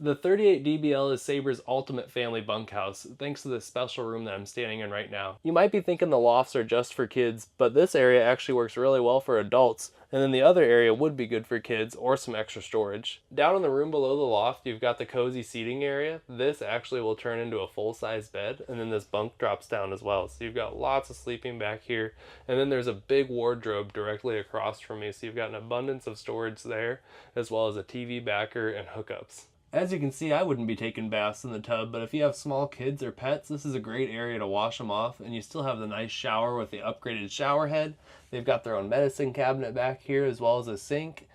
The 38DBL is Sabre's ultimate family bunkhouse, thanks to this special room that I'm standing in right now. You might be thinking the lofts are just for kids, but this area actually works really well for adults, and then the other area would be good for kids or some extra storage. Down in the room below the loft, you've got the cozy seating area. This actually will turn into a full-size bed, and then this bunk drops down as well. So you've got lots of sleeping back here, and then there's a big wardrobe directly across from me, so you've got an abundance of storage there, as well as a TV backer and hookups. As you can see, I wouldn't be taking baths in the tub, but if you have small kids or pets, this is a great area to wash them off, and you still have the nice shower with the upgraded shower head. They've got their own medicine cabinet back here, as well as a sink,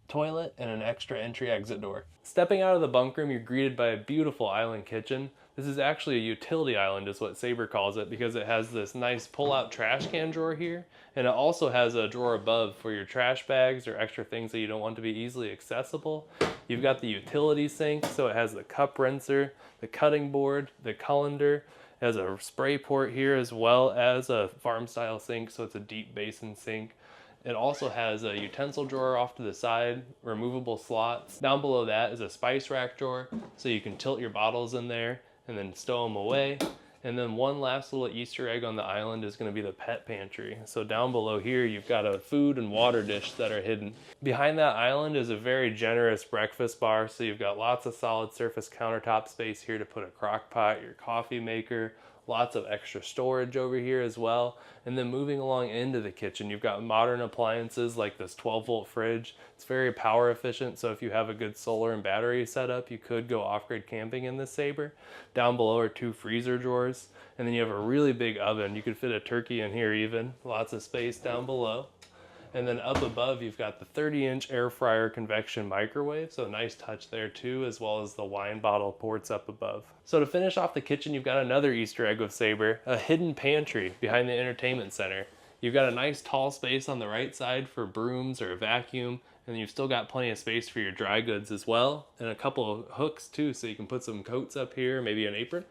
toilet, and an extra entry-exit door. Stepping out of the bunk room, you're greeted by a beautiful island kitchen. This is actually a utility island is what Sabre calls it, because it has this nice pull-out trash can drawer here, and it also has a drawer above for your trash bags or extra things that you don't want to be easily accessible. You've got the utility sink, so it has the cup rinser, the cutting board, the colander. It has a spray port here as well as a farm-style sink, so it's a deep basin sink. It also has a utensil drawer off to the side, removable slots. Down below that is a spice rack drawer, so you can tilt your bottles in there and then stow them away. And then one last little Easter egg on the island is going to be the pet pantry. So down below here, you've got a food and water dish that are hidden. Behind that island is a very generous breakfast bar. So you've got lots of solid surface countertop space here to put a crock pot, your coffee maker, lots of extra storage over here as well. And then moving along into the kitchen, you've got modern appliances like this 12-volt fridge. It's very power efficient, so if you have a good solar and battery setup, you could go off-grid camping in this Sabre. Down below are 2 freezer drawers, and then you have a really big oven. You could fit a turkey in here even. Lots of space down below. And then up above, you've got the 30-inch air fryer convection microwave, so a nice touch there too, as well as the wine bottle ports up above. So to finish off the kitchen, you've got another Easter egg with Sabre, a hidden pantry behind the entertainment center. You've got a nice tall space on the right side for brooms or a vacuum, and you've still got plenty of space for your dry goods as well, and a couple of hooks too, so you can put some coats up here, maybe an apron.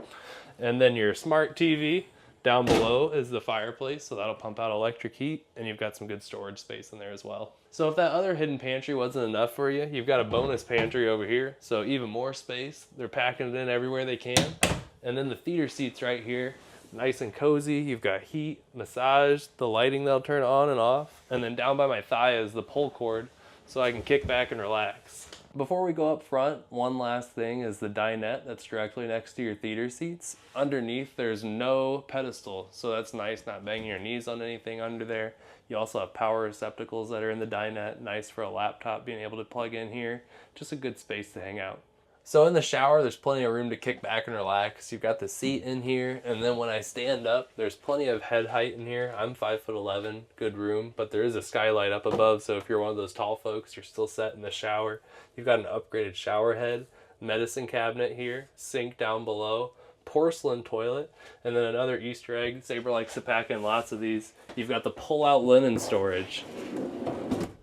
And then your smart TV. Down below is the fireplace, so that'll pump out electric heat, and you've got some good storage space in there as well. So if that other hidden pantry wasn't enough for you, you've got a bonus pantry over here, so even more space. They're packing it in everywhere they can. And then the theater seats right here, nice and cozy. You've got heat, massage, the lighting that'll turn on and off. And then down by my thigh is the pull cord, so I can kick back and relax. Before we go up front, one last thing is the dinette that's directly next to your theater seats. Underneath, there's no pedestal, so that's nice, not banging your knees on anything under there. You also have power receptacles that are in the dinette, nice for a laptop being able to plug in here. Just a good space to hang out. So in the shower, there's plenty of room to kick back and relax. You've got the seat in here, and then when I stand up, there's plenty of head height in here. I'm 5'11", good room, but there is a skylight up above, so if you're one of those tall folks, you're still set in the shower. You've got an upgraded shower head, medicine cabinet here, sink down below, porcelain toilet, and then another Easter egg. Sabre likes to pack in lots of these. You've got the pull-out linen storage.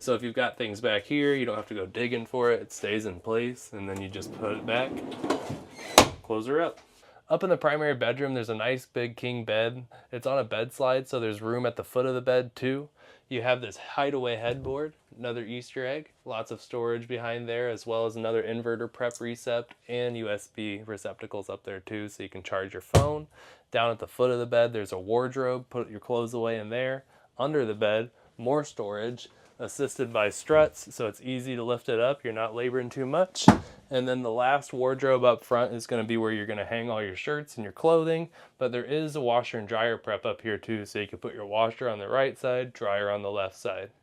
So if you've got things back here, you don't have to go digging for it. It stays in place, and then you just put it back, close her up. Up in the primary bedroom, there's a nice big king bed. It's on a bed slide, so there's room at the foot of the bed too. You have this hideaway headboard, another Easter egg, lots of storage behind there, as well as another inverter prep recept and USB receptacles up there too, so you can charge your phone. Down at the foot of the bed, there's a wardrobe, put your clothes away in there. Under the bed, more storage, assisted by struts, so it's easy to lift it up. You're not laboring too much. And then the last wardrobe up front is going to be where you're going to hang all your shirts and your clothing, but there is a washer and dryer prep up here too, so you can put your washer on the right side, dryer on the left side.